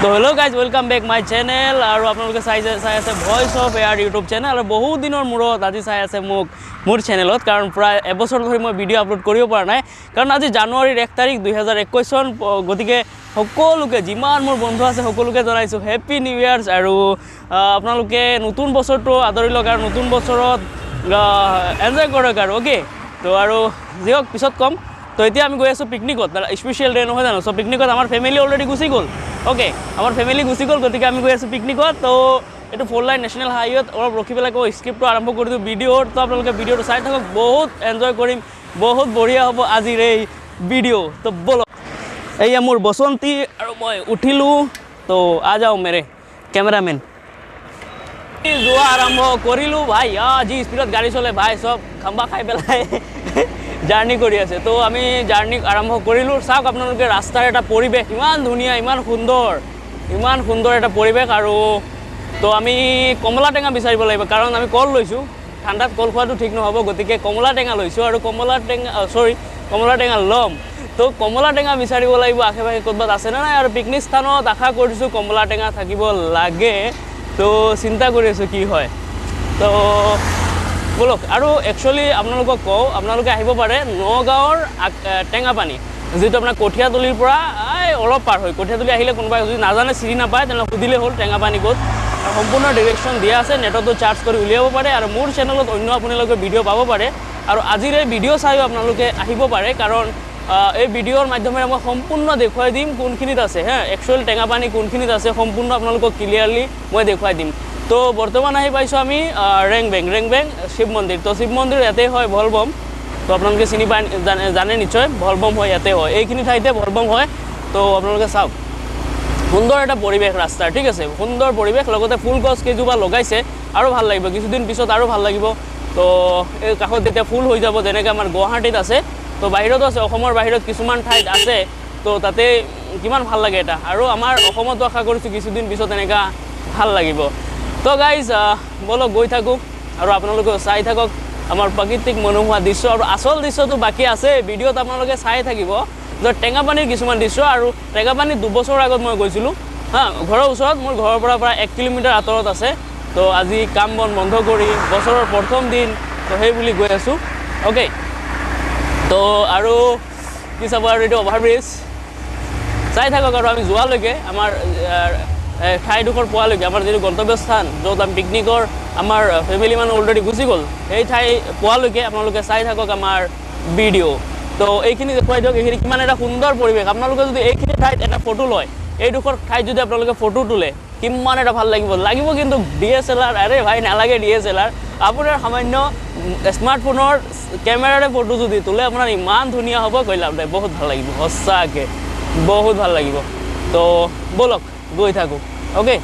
তো hello' guys welcome back my channel আৰু আপোনালোকে চাই আছে voice of air YouTube channel আৰু বহুত দিনৰ মূৰত আজি চাই আছে মোক মোৰ চেনেলত কাৰণ প্ৰায় এবছৰ ধৰি মই ভিডিঅ' আপলোড কৰিব পৰা নাই কাৰণ আজি জানুৱাৰীৰ 1 তাৰিখ 2021 চন গতিকে সকলোকে যিমান মোৰ বন্ধু আছে সকলোকে জনাইছোঁ হেপী নিউ ইয়াৰ্ছ আৰু আপোনালোকে নতুন বছৰটো আদৰি লওক আৰু নতুন বছৰত এনজয় কৰক আৰু অ'কে তো আৰু যি হওক পিছত কম তো এতিয়া আমি গৈ আছোঁ পিকনিকত স্পেচিয়েল ডে নহয় জানো চ' পিকনিকত আমাৰ ফেমিলি অলৰেডি গুচি গ'ল অ'কে আমাৰ ফেমিলি গুচি গ'ল গতিকে আমি গৈ আছোঁ পিকনিকত তো এইটো 4 লাইন নেশ্যনেল হাইৱেত অলপ ৰখি পেলাই আকৌ স্ক্ৰিপ্টটো আৰম্ভ কৰি দিওঁ ভিডিঅ'ৰ তো আপোনালোকে ভিডিঅ'টো চাই থাকক বহুত এনজয় কৰিম বহুত বঢ়িয়া হ'ব আজিৰ এই ভিডিঅ' তো ব'লক এয়া মোৰ বসন্তী আৰু মই উঠিলোঁ তো আ যাওঁ মেৰে কেমেৰামেন যোৱা আৰম্ভ কৰিলোঁ ভাই যি স্পীডত গাড়ী চলে ভাই চব খাম্বা খাই পেলাই জাৰ্ণি কৰি আছে তো আমি জাৰ্ণি আৰম্ভ কৰিলোঁ চাওক আপোনালোকে ৰাস্তাৰ এটা পৰিৱেশ ইমান ধুনীয়া ইমান সুন্দৰ এটা পৰিৱেশ আৰু তো আমি কমলা টেঙা বিচাৰিব লাগিব কাৰণ আমি কল লৈছোঁ ঠাণ্ডাত কল খোৱাটো ঠিক নহ'ব গতিকে কমলা টেঙা লৈছোঁ আৰু কমলা টেঙা ল'ম তো কমলা টেঙা বিচাৰিব লাগিব আশে পাশে ক'ৰবাত আছেনে নাই আৰু পিকনিক স্থানত আশা কৰিছোঁ কমলা টেঙা থাকিব লাগে তো চিন্তা কৰি আছোঁ কি হয় তো বলক আৰু একচুৱেলি আপোনালোকক কওঁ আপোনালোকে আহিব পাৰে নগাঁৱৰ টেঙাপানী যিটো আপোনাৰ কঠীয়াতলিৰ পৰা অলপ পাৰ হয় কঠীয়াতলি আহিলে কোনোবাই যদি নাজানে চিনি নাপায় তেনেহ'লে সুধিলে হ'ল টেঙাপানী ক'ত আৰু সম্পূৰ্ণ ডিৰেকশ্যন দিয়া আছে নেটতো চাৰ্চ কৰি উলিয়াব পাৰে আৰু মোৰ চেনেলত অন্য আপোনালোকে ভিডিঅ' পাব পাৰে আৰু আজিৰ এই ভিডিঅ' চাইও আপোনালোকে আহিব পাৰে কাৰণ এই ভিডিঅ'ৰ মাধ্যমেৰে মই সম্পূৰ্ণ দেখুৱাই দিম কোনখিনিত আছে একচুৱেল টেঙাপানী কোনখিনিত আছে সম্পূৰ্ণ আপোনালোকক ক্লিয়াৰলি মই দেখুৱাই দিম তো বৰ্তমান আহি পাইছোঁ আমি ৰেংবেং শিৱ মন্দিৰ তো শিৱ মন্দিৰ ইয়াতে হয় ভলবম তো আপোনালোকে চিনি পাই জানে নিশ্চয় ভলবম হয় ইয়াতে হয় এইখিনি ঠাইতে ভলবম হয় তো আপোনালোকে চাওক সুন্দৰ এটা পৰিৱেশ ৰাস্তাৰ ঠিক আছে সুন্দৰ পৰিৱেশ লগতে ফুল গছ কেইজোপা লগাইছে আৰু ভাল লাগিব কিছুদিন পিছত আৰু ভাল লাগিব তো এই কাষত যেতিয়া ফুল হৈ যাব যেনেকৈ আমাৰ গুৱাহাটীত আছে তো বাহিৰতো আছে অসমৰ বাহিৰত কিছুমান ঠাইত আছে তো তাতে কিমান ভাল লাগে এটা আৰু আমাৰ অসমতো আশা কৰিছোঁ কিছুদিন পিছত এনেকুৱা ভাল লাগিব তো গাইজ বলক গৈ থাকোঁ আৰু আপোনালোকেও চাই থাকক আমাৰ প্ৰাকৃতিক মনোমোহা দৃশ্য আৰু আচল দৃশ্যটো বাকী আছে ভিডিঅ'ত আপোনালোকে চাই থাকিব যে টেঙাপানীৰ কিছুমান দৃশ্য আৰু টেঙাপানী 2 বছৰ আগত মই গৈছিলোঁ ঘৰৰ ওচৰত মোৰ ঘৰৰ পৰা প্ৰায় 1 কিলোমিটাৰ আঁতৰত আছে তো আজি কাম বন বন্ধ কৰি বছৰৰ প্ৰথম দিন তো সেই বুলি গৈ আছোঁ অ'কে তো আৰু কি চাব আৰু এইটো অভাৰব্ৰিজ চাই থাকক আৰু আমি যোৱালৈকে আমাৰ ঠাইডোখৰ পোৱালৈকে আমাৰ যিটো গন্তব্যস্থান য'ত আমি পিকনিকৰ আমাৰ ফেমিলি মানুহ অলৰেডি গুচি গ'ল সেই ঠাই পোৱালৈকে আপোনালোকে চাই থাকক আমাৰ ভিডিঅ' তো এইখিনি দেখুৱাই দিয়ক এইখিনি কিমান এটা সুন্দৰ পৰিৱেশ আপোনালোকে যদি এইখিনি ঠাইত এটা ফটো লয় এইডোখৰ ঠাইত যদি আপোনালোকে ফটো তোলে কিমান এটা ভাল লাগিব কিন্তু DSLR আৰে ভাই নালাগে DSLR আপোনাৰ সামান্য স্মাৰ্টফোনৰ কেমেৰাৰে ফটো যদি তোলে আপোনাৰ ইমান ধুনীয়া হ'ব কৈ লাভ নাই বহুত ভাল লাগিব সঁচাকৈ বহুত ভাল লাগিব তো ব'লক গৈ থাকোঁ অ'কে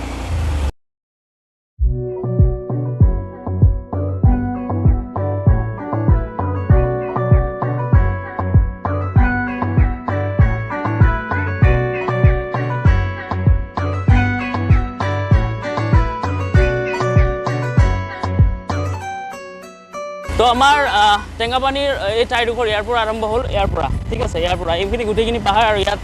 তো আমাৰ টেঙাপানীৰ এই ঠাইডোখৰ ইয়াৰ পৰা আৰম্ভ হ'ল ইয়াৰ পৰা ঠিক আছে ইয়াৰ পৰা এইখিনি গোটেইখিনি পাহাৰ আৰু ইয়াত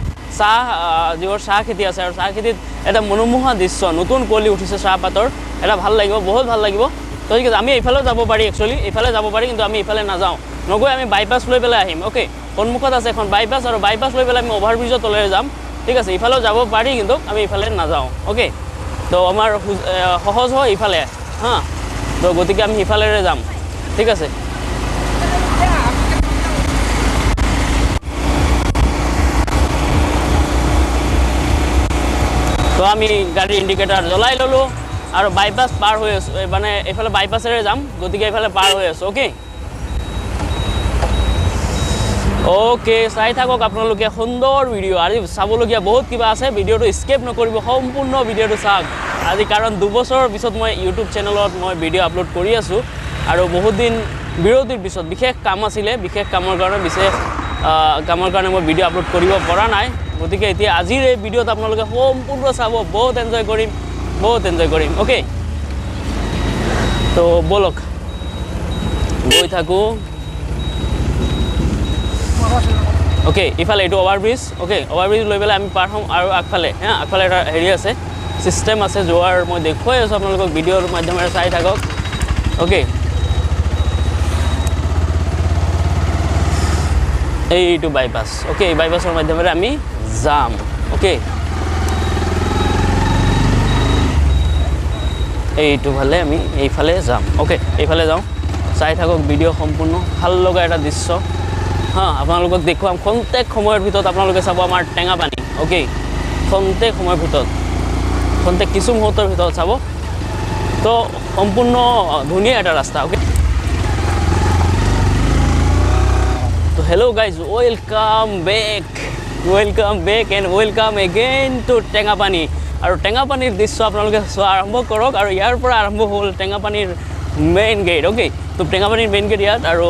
যিবোৰ চাহ খেতি আছে আৰু চাহ খেতিত এটা মনোমোহা দৃশ্য নতুন কুঁৱলী উঠিছে চাহপাতৰ এটা ভাল লাগিব বহুত ভাল লাগিব তো ঠিক আছে আমি এইফালেও যাব পাৰি একচুৱেলি এইফালে যাব পাৰি কিন্তু আমি এইফালে নাযাওঁ নগৈ আমি বাইপাছ লৈ পেলাই আহিম অ'কে সন্মুখত আছে এখন বাইপাছ আৰু বাইপাছ লৈ পেলাই আমি অভাৰব্ৰিজৰ তলেৰে যাম ঠিক আছে ইফালেও যাব পাৰি কিন্তু আমি ইফালে নাযাওঁ অ'কে তো আমাৰ সহজ হয় ইফালে তো গতিকে আমি সিফালেৰে যাম ঠিক আছে তো আমি গাড়ীৰ ইণ্ডিকেটাৰ জ্বলাই ল'লোঁ আৰু বাইপাছ পাৰ হৈ আছোঁ মানে এইফালে বাইপাছেৰে যাম গতিকে এইফালে পাৰ হৈ আছোঁ অ'কে চাই থাকক আপোনালোকে সুন্দৰ ভিডিঅ' আজি চাবলগীয়া বহুত কিবা আছে ভিডিঅ'টো স্কিপ নকৰিব সম্পূৰ্ণ ভিডিঅ'টো চাওক আজি কাৰণ 2 বছৰৰ পিছত মই ইউটিউব চেনেলত মই ভিডিঅ' আপলোড কৰি আছোঁ আৰু বহুত দিন বিৰতিৰ পিছত বিশেষ কাম আছিলে বিশেষ কামৰ কাৰণে মই ভিডিঅ' আপলোড কৰিব পৰা নাই গতিকে এতিয়া আজিৰ এই ভিডিঅ'ত আপোনালোকে সম্পূৰ্ণ চাব বহুত এনজয় কৰিম অ'কে তো ব'লক গৈ থাকোঁ অ'কে ইফালে এইটো অভাৰব্ৰিজ অ'কে অভাৰব্ৰিজ লৈ পেলাই আমি পাৰ হ'ম আৰু আগফালে আগফালে এটা হেৰি আছে চিষ্টেম আছে যোৱাৰ মই দেখুৱাই আছোঁ আপোনালোকক ভিডিঅ'ৰ মাধ্যমেৰে চাই থাকক অ'কে এইটো বাইপাছ অ'কে এই বাইপাছৰ মাধ্যমেৰে আমি যাম অ'কে এইটো ফালে আমি এইফালে যাম অ'কে এইফালে যাওঁ চাই থাকক ভিডিঅ' সম্পূৰ্ণ ভাল লগা এটা দৃশ্য আপোনালোকক দেখুৱাম খন্তেক সময়ৰ ভিতৰত আপোনালোকে চাব আমাৰ টেঙাপানী অ'কে খন্তেক সময়ৰ ভিতৰত খন্তেক কিছু মুহূৰ্তৰ ভিতৰত চাব তো সম্পূৰ্ণ ধুনীয়া এটা ৰাস্তা অ'কে তো hello' guys welcome back and welcome again to Tengapani আৰু টেঙাপানীৰ দৃশ্য আপোনালোকে চোৱা আৰম্ভ কৰক আৰু ইয়াৰ পৰা আৰম্ভ হ'ল টেঙাপানীৰ মেইন গেট অ'কে তো টেঙাপানীৰ মেইন গেট ইয়াত আৰু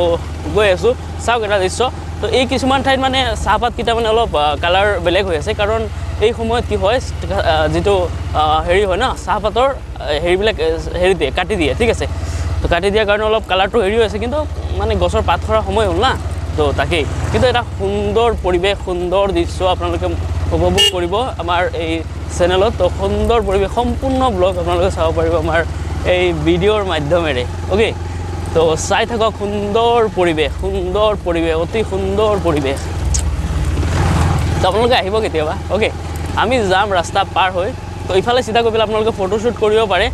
গৈ আছোঁ চাওক এটা দৃশ্য তো এই কিছুমান ঠাইত মানে চাহপাতকেইটা মানে অলপ কালাৰ বেলেগ হৈ আছে কাৰণ এই সময়ত কি হয় যিটো হেৰি হয় ন চাহপাতৰ হেৰিবিলাক হেৰি দিয়ে কাটি দিয়ে ঠিক আছে তো কাটি দিয়াৰ কাৰণে অলপ কালাৰটো হেৰি হৈ আছে কিন্তু মানে গছৰ পাত সৰা সময় হ'ল না তো তাকেই কিন্তু এটা সুন্দৰ পৰিৱেশ সুন্দৰ দৃশ্য আপোনালোকে উপভোগ কৰিব আমাৰ এই চেনেলত তো সুন্দৰ পৰিৱেশ সম্পূৰ্ণ ব্লগ আপোনালোকে চাব পাৰিব আমাৰ এই ভিডিঅ'ৰ মাধ্যমেৰে অ'কে তো চাই থাকক সুন্দৰ পৰিৱেশ অতি সুন্দৰ পৰিৱেশ তো আপোনালোকে আহিব কেতিয়াবা অ'কে আমি যাম ৰাস্তা পাৰ হৈ তো ইফালে চিধা গৈ পেলাই আপোনালোকে ফটোশ্বুট কৰিব পাৰে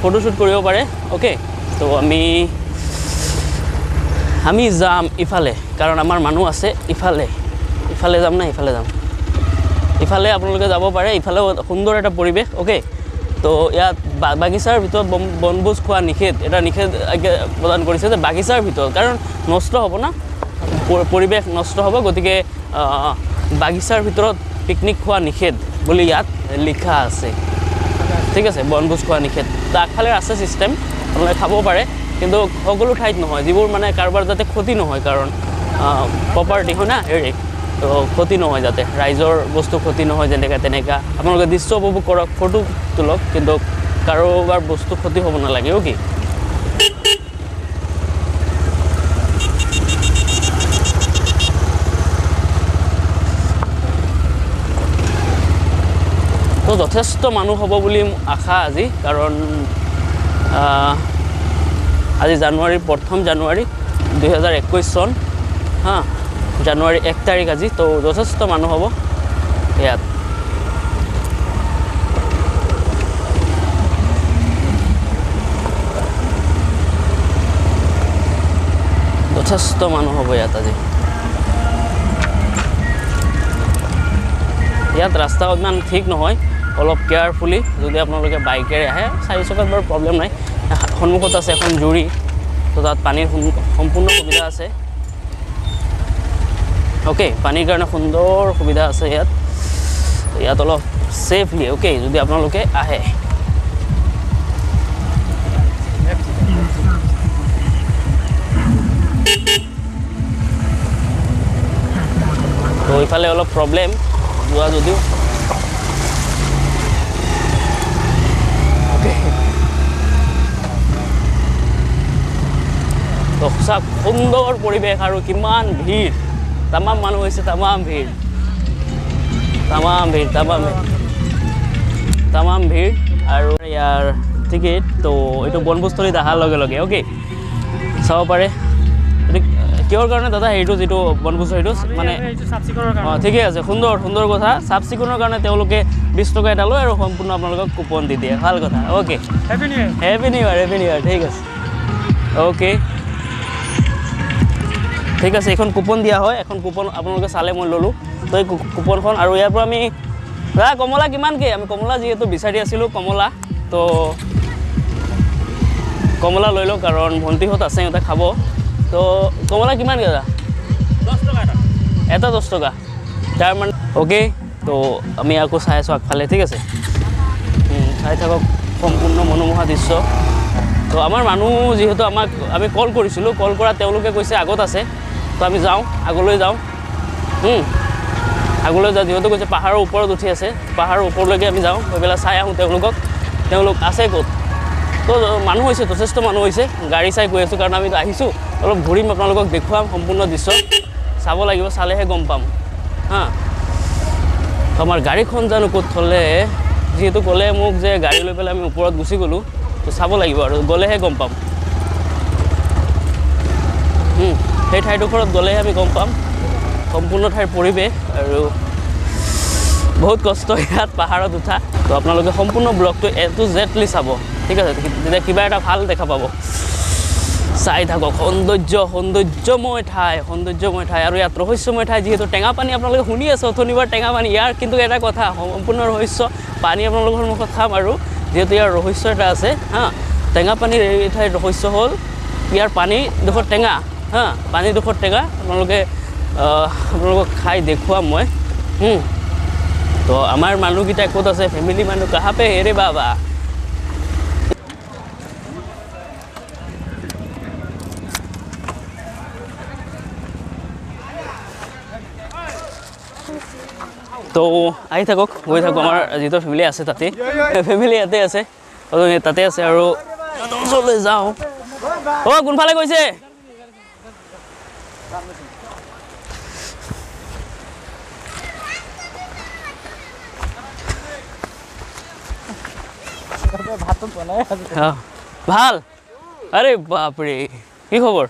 ফটোশ্বুট কৰিব পাৰে অ'কে তো আমি যাম ইফালে কাৰণ আমাৰ মানুহ আছে ইফালে যাম না ইফালে যাম ইফালে আপোনালোকে যাব পাৰে ইফালেও সুন্দৰ এটা পৰিৱেশ অ'কে তো ইয়াত বাগিচাৰ ভিতৰত বনভোজ খোৱা নিষেধ এটা নিষেধ প্ৰদান কৰিছে যে বাগিচাৰ ভিতৰত কাৰণ নষ্ট হ'ব না পৰিৱেশ নষ্ট হ'ব গতিকে বাগিচাৰ ভিতৰত পিকনিক খোৱা নিষেধ বুলি ইয়াত লিখা আছে ঠিক আছে বনভোজ খোৱা নিষেধ তো আগফালে আছে চিষ্টেম আপোনালোকে খাব পাৰে কিন্তু সকলো ঠাইত নহয় যিবোৰ মানে কাৰোবাৰ যাতে ক্ষতি নহয় কাৰণ প্ৰপাৰ্টি হয় না হেৰি তো ক্ষতি নহয় যাতে ৰাইজৰ বস্তু ক্ষতি নহয় যেনেকৈ তেনেকুৱা আপোনালোকে দৃশ্য উপভোগ কৰক ফটো তোলক কিন্তু কাৰোবাৰ বস্তু ক্ষতি হ'ব নালাগে অ'কে তো যথেষ্ট মানুহ হ'ব বুলি আশা আজি কাৰণ আজি প্ৰথম জানুৱাৰী 2021 চন জানুৱাৰী 1 তাৰিখ আজি তো যথেষ্ট মানুহ হ'ব ইয়াত যথেষ্ট মানুহ হ'ব ইয়াত আজি ইয়াত ৰাস্তা ইমান ঠিক নহয় অলপ কেয়াৰফুলি যদি আপোনালোকে বাইকেৰে আহে 4 চকাত বাৰু প্ৰব্লেম নাই সন্মুখত আছে এখন জুৰি তো তাত পানীৰ সম্পূৰ্ণ সুবিধা আছে অ'কে পানীৰ কাৰণে সুন্দৰ সুবিধা আছে ইয়াত অলপ ছেফলি অ'কে যদি আপোনালোকে আহে তো এইফালে অলপ প্ৰব্লেম যোৱা যদিও তো সঁচা সুন্দৰ পৰিৱেশ আৰু কিমান ভিৰ তামাম মানুহ হৈছে তামাম ভিৰ আৰু ইয়াৰ টিকেট তো এইটো বনভোজস্থলীত অহাৰ লগে লগে অ'কে চাব পাৰে কিহৰ কাৰণে দাদা হেৰিটো যিটো বনভোজ হেৰিটো মানে ঠিকে আছে সুন্দৰ কথা চাফ চিকুণৰ কাৰণে তেওঁলোকে 20 টকা এটা লয় আৰু সম্পূৰ্ণ আপোনালোকক কুপন দি দিয়ে ভাল কথা অ'কে হেপী নিউ ইয়াৰ ঠিক আছে অ'কে ঠিক আছে এখন কুপন দিয়া হয় এখন কুপন আপোনালোকে চালে মই ল'লোঁ তো এই কুপনখন আৰু ইয়াৰ পৰা আমি দাদা কমলা কিমানকৈ আমি কমলা যিহেতু বিচাৰি আছিলোঁ কমলা তো কমলা লৈ লওঁ কাৰণ ভণ্টিহঁত আছে সিহঁতে খাব তো কমলা কিমানকৈ দাদা 10 টকা এটা 10 টকা তাৰ মানে অ'কে তো আমি আকৌ চাই আছোঁ আগফালে ঠিক আছে চাই থাকক সম্পূৰ্ণ মনোমোহা দৃশ্য তো আমাৰ মানুহ যিহেতু আমি কল কৰিছিলোঁ কল কৰা তেওঁলোকে কৈছে আগত আছে তো আমি যাওঁ আগলৈ যাওঁ যিহেতু কৈছে পাহাৰৰ ওপৰত উঠি আছে পাহাৰৰ ওপৰলৈকে আমি যাওঁ গৈ পেলাই চাই আহোঁ তেওঁলোক আছে ক'ত তো মানুহ হৈছে যথেষ্ট মানুহ হৈছে গাড়ী চাই গৈ আছোঁ কাৰণ আমি আহিছোঁ অলপ ঘূৰিম আপোনালোকক দেখুৱাম সম্পূৰ্ণ দৃশ্য চাব লাগিব, চালেহে গম পাম হা। আমাৰ গাড়ীখন জানো ক'ত থ'লে, যিহেতু ক'লে মোক যে গাড়ী লৈ পেলাই আমি ওপৰত গুচি গ'লোঁ, তো চাব লাগিব আৰু গ'লেহে গম পাম। সেই ঠাইডোখৰত গ'লেহে আমি গম পাম সম্পূৰ্ণ ঠাইৰ পৰিৱেশ। আৰু বহুত কষ্ট ইয়াত পাহাৰত উঠা, তো আপোনালোকে সম্পূৰ্ণ ব্লগটো A to Z চাব, ঠিক আছে? তেতিয়া কিবা এটা ভাল দেখা পাব। চাই থাকক, সৌন্দৰ্যময় ঠাই আৰু ইয়াত ৰহস্যময় ঠাই। যিহেতু টেঙা পানী আপোনালোকে শুনি আছে অথনিবাৰ টেঙা পানী, ইয়াৰ কিন্তু এটা কথা সম্পূৰ্ণ ৰহস্য পানী আপোনালোকৰ মুখত খাম। আৰু যিহেতু ইয়াৰ ৰহস্য এটা আছে হা, টেঙা পানীৰ এই ঠাইৰ ৰহস্য হ'ল ইয়াৰ পানীডোখৰ টেঙা হা, পানীডোখৰ টেঙা। আপোনালোকক খাই দেখুৱাম মই। তো আমাৰ মানুহকেইটা ক'ত আছে, ফেমিলি মানুহ কাহা পে হেৰে বাবা। তো আহি থাকক, গৈ থাকক। আমাৰ যিটো ফেমিলি আছে তাতে, ফেমিলি ইয়াতে আছে, তাতে আছে। আৰু ওচৰলৈ যাওঁ। অ' কোনফালে গৈছে? ভাল? আৰে বাপৰে, কি খবৰ?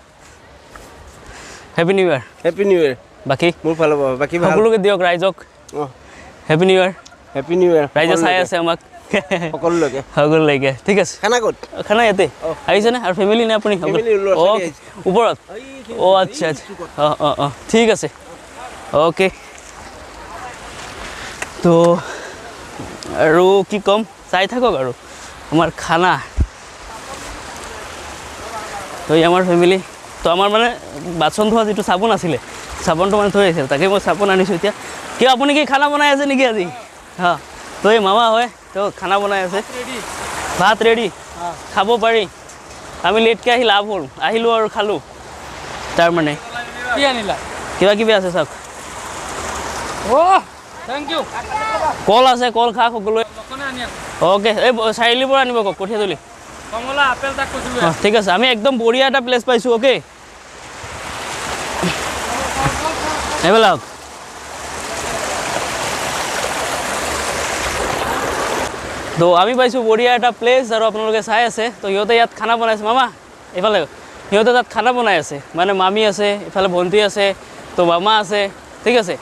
হেপী নিউ ইয়াৰ। হেপী নিউ ইয়াৰ। বাকী মোৰ ফালৰ পৰা বাকী সকলোকে দিয়ক, ৰাইজক হেপী নিউ ইয়াৰ। হেপী নিউ ইয়াৰ। ৰাইজে চাই আছে আমাক, সকলোলৈকে। ঠিক আছে, খানা ক'ত? খানা ইয়াতে আহিছেনে? আৰু ফেমিলি নে আপুনি? ওপৰত? অ' আচ্ছা আচ্ছা, অঁ ঠিক আছে, অ'কে। তো আৰু কি ক'ম, চাই থাকক আৰু আমাৰ খানা। তো আমাৰ ফেমিলি, তো আমাৰ মানে বাচন ধোৱা যিটো চাবোন আছিলে, চাবোনটো মানে থৈ আহিছিল, তাকে মই চাবোন আনিছোঁ এতিয়া। কিয় আপুনি কি খানা বনাই আছে নেকি আজি? হা, তো এই মামা হয়, তো খানা বনাই আছে। ভাত ৰেডি, খাব পাৰি। আমি লেটকৈ আহি লাভ হ'ল, আহিলোঁ আৰু খালোঁ। তাৰমানে কি আনিলা? কিবা কিবি আছে চাওক। Thank U. কল আছে, কল খাওক সকলোৱে। অ'কে, এই চাৰিআলিৰ পৰা আনিব কওক, কঠীয়াতলি। কমলা আপেল তাক কৈছিলোঁ। অঁ ঠিক আছে, আমি একদম বঢ়িয়া এটা প্লেচ পাইছোঁ। অ'কে, এইবিলাক তো আমি পাইছোঁ বঢ়িয়া এটা প্লেচ। আৰু আপোনালোকে চাই আছে, তো সিহঁতে ইয়াত খানা বনাইছে। মামা এইফালে, সিহঁতে তাত খানা বনাই আছে, মানে মামী আছে, ইফালে ভণ্টি আছে, তো মামা আছে, ঠিক আছে?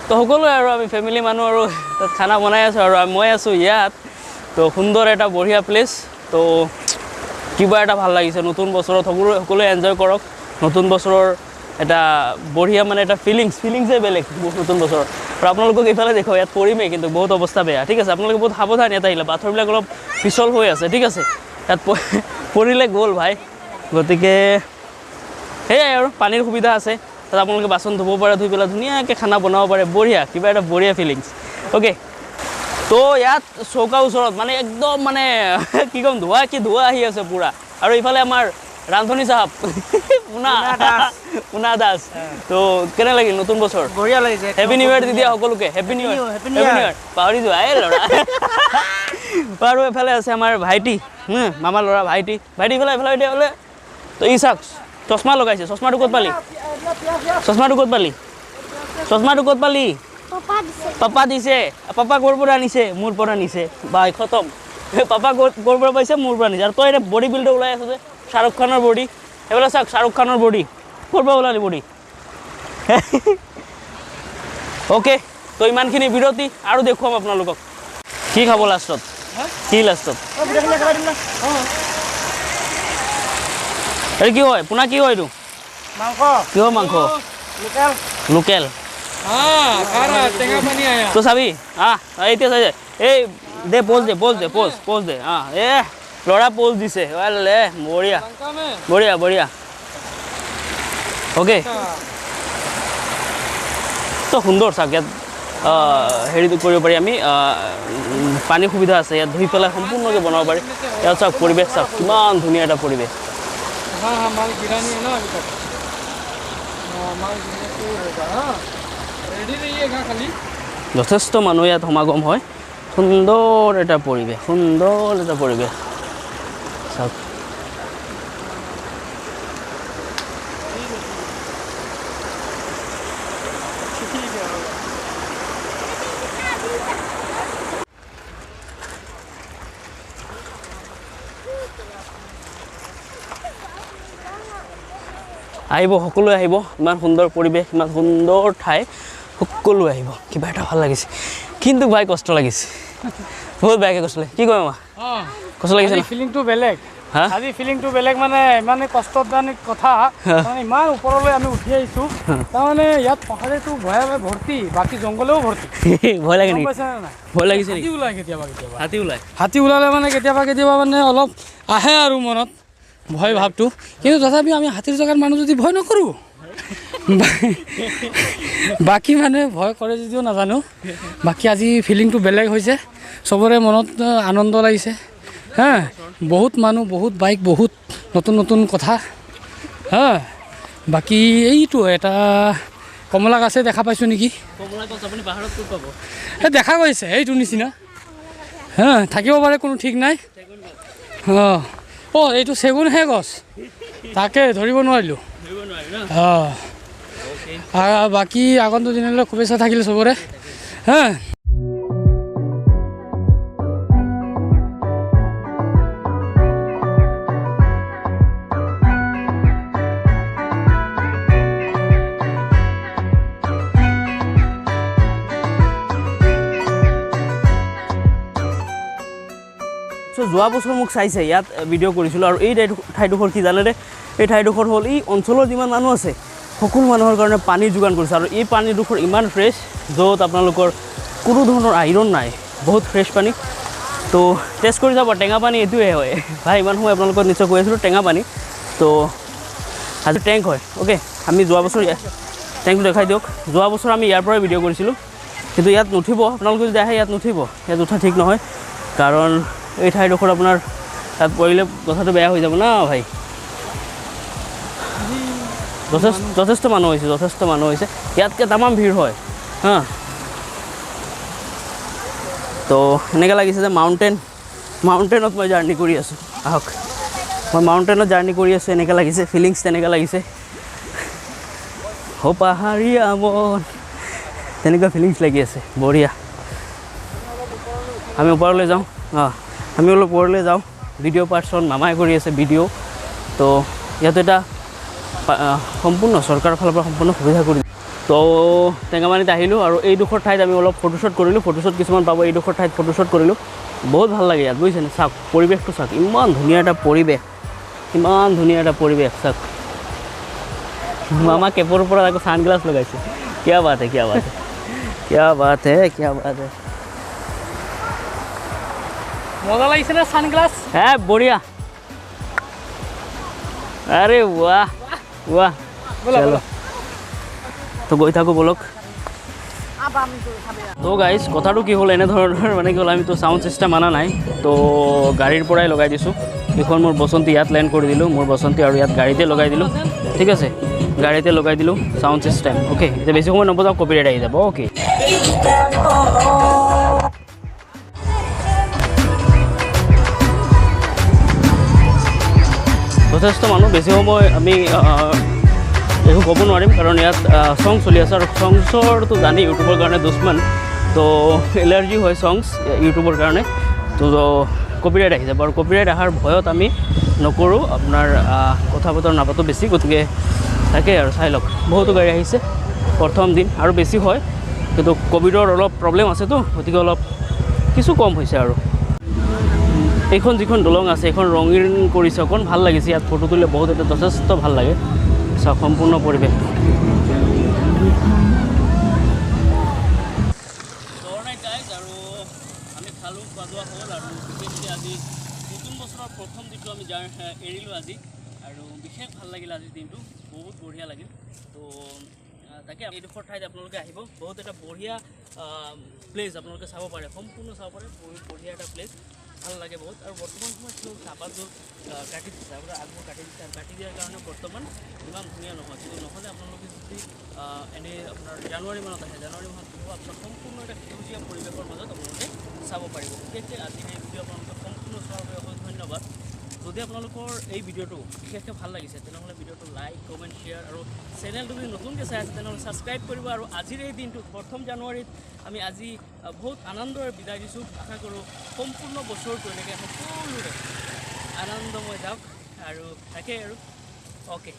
তো সকলোৱে আৰু আমি ফেমিলি মানুহ আৰু তাত খানা বনাই আছোঁ, আৰু মই আছোঁ ইয়াত। তো সুন্দৰ এটা বঢ়িয়া প্লেচ। তো কিবা এটা ভাল লাগিছে নতুন বছৰত, সকলোৱে এনজয় কৰক। নতুন বছৰৰ এটা বঢ়িয়া মানে এটা ফিলিংছে বেলেগ নতুন বছৰত। আৰু আপোনালোকক এইফালে দেখুৱাওঁ, ইয়াত পৰিমেই কিন্তু বহুত অৱস্থা বেয়া, ঠিক আছে? আপোনালোকে বহুত সাৱধান ইয়াত আহিলে, পাথৰবিলাক অলপ পিছল হৈ আছে, ঠিক আছে? ইয়াত পৰিলে গ'ল ভাই। গতিকে সেয়াই আৰু পানীৰ সুবিধা আছে, তাত আপোনালোকে বাচন ধুব পাৰে, ধুই পেলাই ধুনীয়াকৈ খানা বনাব পাৰে, বঢ়িয়া, কিবা এটা বঢ়িয়া ফিলিংছ। অ'কে, তো ইয়াত চৌকা ওচৰত মানে একদম মানে কি ক'ম, ধোঁৱা আহি আছে পূৰা। আৰু ইফালে আমাৰ ৰান্ধনী চাহাব পুনা দাস। তো কেনে লাগিল নতুন বছৰ? বঢ়িয়া লাগিছে। হেপী নিউ ইয়াৰ তেতিয়া সকলোকে, হেপী নিউ ইয়াৰ। পাহৰি যোৱা এই ল'ৰা। আৰু এফালে আছে আমাৰ ভাইটি, মামাৰ ল'ৰা ভাইটি ইফালে হ'লে। তো ই চাওক, চশমা লগাইছে। চশমাটো ক'ত পালি? পাপা দিছে। পাপা ক'ৰ পৰা আনিছে? মোৰ পৰা নিছে। বাই খতম। পাপা ক'ৰ পৰা পাইছে? মোৰ পৰা নিছে। আৰু তই এতিয়া বডি বিল্ডাৰ ওলাই আছ যে, শ্বাহৰুখ খানৰ বডি। সেইফালে চাওক, শ্বাহৰুখ খানৰ বডি ক'ৰ পৰা ওলালি বডি? অ'কে, তো ইমানখিনি বিৰতি, আৰু দেখুৱাম আপোনালোকক কি খাব লাষ্টত। এই কি হয় পোনা? কি হয় এইটো? মাংস। কিহৰ মাংস? লোকেল। তো চাবি এতিয়া চাই এই দে, প'জ দে। ল'ৰা প'জ দিছে, বঢ়িয়া। অ'কে, তো সুন্দৰ চাওক, ইয়াত হেৰিটো কৰিব পাৰি আমি, পানীৰ সুবিধা আছে ইয়াত, ধুই পেলাই সম্পূৰ্ণকৈ বনাব পাৰি। ইয়াত চাওক পৰিৱেশ, চাওক কিমান ধুনীয়া এটা পৰিৱেশ। যথেষ্ট মানুহ ইয়াত সমাগম হয়। সুন্দৰ এটা পৰিৱেশ চাওক। আহিব সকলোৱে আহিব ইমান সুন্দৰ পৰিৱেশ ইমান সুন্দৰ ঠাই সকলোৱে আহিব কিবা এটা ভাল লাগিছে কিন্তু ভাই কষ্ট লাগিছে বহুত বেয়াকৈ কষ্ট লাগে কি কয় মা কষ্ট লাগিছে ফিলিংটো বেলেগ হা আজি ফিলিংটো বেলেগ মানে ইমানে কষ্টদায়ক কথা মানে ইমান ওপৰলৈ আমি উঠি আহিছোঁ তাৰমানে ইয়াত পাহাৰেতো ভয়ে ভৰ্তি বাকী জংঘলেও ভৰ্তি ভয় লাগে নেকি পাইছে নাই ভয় লাগিছে হাতী নেকি ওলাই কেতিয়াবা কেতিয়াবা হাতী ওলালে মানে কেতিয়াবা মানে অলপ আহে আৰু মনত ভয় ভাৱটো কিন্তু তথাপিও আমি হাতীৰ জেগাত মানুহ যদি ভয় নকৰোঁ বাকী মানে ভয় কৰে যদিও নাজানো বাকী আজি ফিলিংটো বেলেগ হৈছে চবৰে মনত আনন্দ লাগিছে হা বহুত মানুহ বহুত বাইক বহুত নতুন নতুন কথা হা বাকী এইটো এটা কমলা গাছে দেখা পাইছোঁ নেকি দেখা গৈছে এইটো নিচিনা হা থাকিব পাৰে কোনো ঠিক নাই অঁ এইটো চেগুনহে গছ তাকে ধৰিব নোৱাৰিলোঁ বাকী আগন্তুক দিনলৈ শুভেচ্ছা থাকিল চবৰে হা যোৱা বছৰ মোক চাইছে ইয়াত ভিডিঅ' কৰিছিলোঁ আৰু এই ঠাইডোখৰ কি জানেনে এই ঠাইডোখৰ হ'ল এই অঞ্চলৰ যিমান মানুহ আছে সকলো মানুহৰ কাৰণে পানী যোগান কৰিছে আৰু এই পানীডোখৰ ইমান ফ্ৰেছ য'ত আপোনালোকৰ কোনো ধৰণৰ আইৰণ নাই বহুত ফ্ৰেছ পানী তো টেষ্ট কৰি যাব টেঙা পানী এইটোৱে হয় ভাই ইমান সময় আপোনালোকক নিশ্চয় কৈ আছিলোঁ টেঙা পানী তো আজি টেংক হয় অ'কে আমি যোৱা বছৰ টেংকটো দেখাই দিয়ক যোৱা বছৰ আমি ইয়াৰ পৰাই ভিডিঅ' কৰিছিলোঁ কিন্তু ইয়াত নুঠিব আপোনালোকে যদি আহে ইয়াত নুঠিব ইয়াত উঠা ঠিক নহয় কাৰণ এই ঠাইডোখৰ আপোনাৰ তাত পৰিলে কথাটো বেয়া হৈ যাব না ভাই যথেষ্ট মানুহ হৈছে ইয়াতকৈ তামাম ভিৰ হয় হা তো এনেকৈ লাগিছে যে মাউণ্টেইনত মই জাৰ্ণি কৰি আছোঁ আহক মই মাউণ্টেইনত জাৰ্ণি কৰি আছোঁ এনেকৈ লাগিছে ফিলিংছ তেনেকৈ লাগিছে হ পাহাৰীয়া মন তেনেকুৱা ফিলিংছ লাগি আছে বঢ়িয়া আমি ওপৰলৈ যাওঁ আমি অলপ ওপৰলৈ যাওঁ ভিডিঅ' পাৰ্চন মামাই কৰি আছে ভিডিঅ' তো ইয়াত এটা সম্পূৰ্ণ চৰকাৰৰ ফালৰ পৰা সম্পূৰ্ণ সুবিধা কৰি তো টেঙামাৰীত আহিলোঁ আৰু এইডোখৰ ঠাইত আমি অলপ ফটোশ্বুট কৰিলোঁ ফটোশ্বুট কিছুমান পাব এইডোখৰ ঠাইত ফটোশ্বুট কৰিলোঁ বহুত ভাল লাগে ইয়াত বুজিছেনে চাওক পৰিৱেশটো চাওক ইমান ধুনীয়া এটা পৰিৱেশ চাওক মামা কেপৰ পৰা আকৌ ছানগ্লাছ লগাইছে কিয়া বাত হে মজা লাগিছে না সানগ্লাস হ্যাঁ বঢ়িয়া আরে বাহ চলো তো গৈ থাকো বলক তো গাইজ কথাটো কি হ'ল এনেধৰণৰ মানে কি হ'ল আমিতো ছাউণ্ড ছিষ্টেম আনা নাই তো গাড়ীৰ পৰাই লগাই দিছোঁ এইখন মোৰ বসন্তী ইয়াত লেণ্ড কৰি দিলোঁ মোৰ বসন্তী আৰু ইয়াত গাড়ীতে লগাই দিলোঁ ঠিক আছে গাড়ীতে লগাই দিলোঁ ছাউণ্ড ছিষ্টেম অ'কে এতিয়া বেছি সময় নবজাওঁ কপিৰাইট আহি যাব অ'কে যথেষ্ট মানুহ বেছি সময় আমি একো ক'ব নোৱাৰিম কাৰণ ইয়াত ছং চলি আছে আৰু ছংছৰটো জানি ইউটিউবৰ কাৰণে দুশ্মন তো এলাৰ্জি হয় ছংছ ইউটিউবৰ কাৰণে তো কপিৰাইট আহি যাব আৰু কপিৰাইট অহাৰ ভয়ত আমি নকৰোঁ আপোনাৰ কথা বতৰা নাপাতোঁ বেছি গতিকে তাকে আৰু চাই লওক বহুতো গাড়ী আহিছে প্ৰথম দিন আৰু বেছি হয় কিন্তু ক'ভিডৰ অলপ প্ৰব্লেম আছেতো গতিকে অলপ কিছু কম হৈছে আৰু এইখন যিখন দলং আছে এইখন ৰঙীন কৰিছে অকণ ভাল লাগিছে ইয়াত ফটো তুলিলে বহুত এটা যথেষ্ট ভাল লাগে চাওক সম্পূৰ্ণ পৰিৱেশটো আৰু আমি খালোঁ খোৱা যোৱা হ'ল আৰু বিশেষকৈ আজি নতুন বছৰৰ প্ৰথম দিনটো আমি এৰিলোঁ আজি আৰু বিশেষ ভাল লাগিল আজিৰ দিনটো বহুত বঢ়িয়া লাগিল তো তাকে এইডোখৰ ঠাইত আপোনালোকে আহিব বহুত এটা বঢ়িয়া প্লেচ আপোনালোকে চাব পাৰে সম্পূৰ্ণ চাব পাৰে বহুত বঢ়িয়া এটা প্লেচ ভাল লাগে বহুত আৰু বৰ্তমান সময়ত চাহপাতবোৰ কাটি দিছে আপোনাৰ আগবোৰ কাটি দিছে আৰু কাটি দিয়াৰ কাৰণে বৰ্তমান ইমান ধুনীয়া নহয় কিন্তু নহ'লে আপোনালোকে যদি এনেই আপোনাৰ জানুৱাৰী মানত আহে জানুৱাৰী মাহত কি হ'ব আপোনাৰ সম্পূৰ্ণ এটা সেউজীয়া পৰিৱেশৰ মাজত আপোনালোকে চাব পাৰিব বিশেষকৈ আজি এই ভিডিঅ' আপোনালোকে সম্পূৰ্ণ চোৱাৰ বাবে অশেষ ধন্যবাদ যদি আপোনালোকৰ এই ভিডিঅ'টো বিশেষকৈ ভাল লাগিছে তেনেহ'লে ভিডিঅ'টো লাইক কমেণ্ট শ্বেয়াৰ আৰু চেনেলটো যদি নতুনকৈ চাই আছে তেনেহ'লে ছাবস্ক্ৰাইব কৰিব আৰু আজিৰ এই দিনটোত প্ৰথম জানুৱাৰীত আমি আজি বহুত আনন্দৰে বিদায় দিছোঁ আশা কৰোঁ সম্পূৰ্ণ বছৰটো এনেকৈ সকলোৰে আনন্দময় যাওক আৰু তাকেই আৰু অ'কে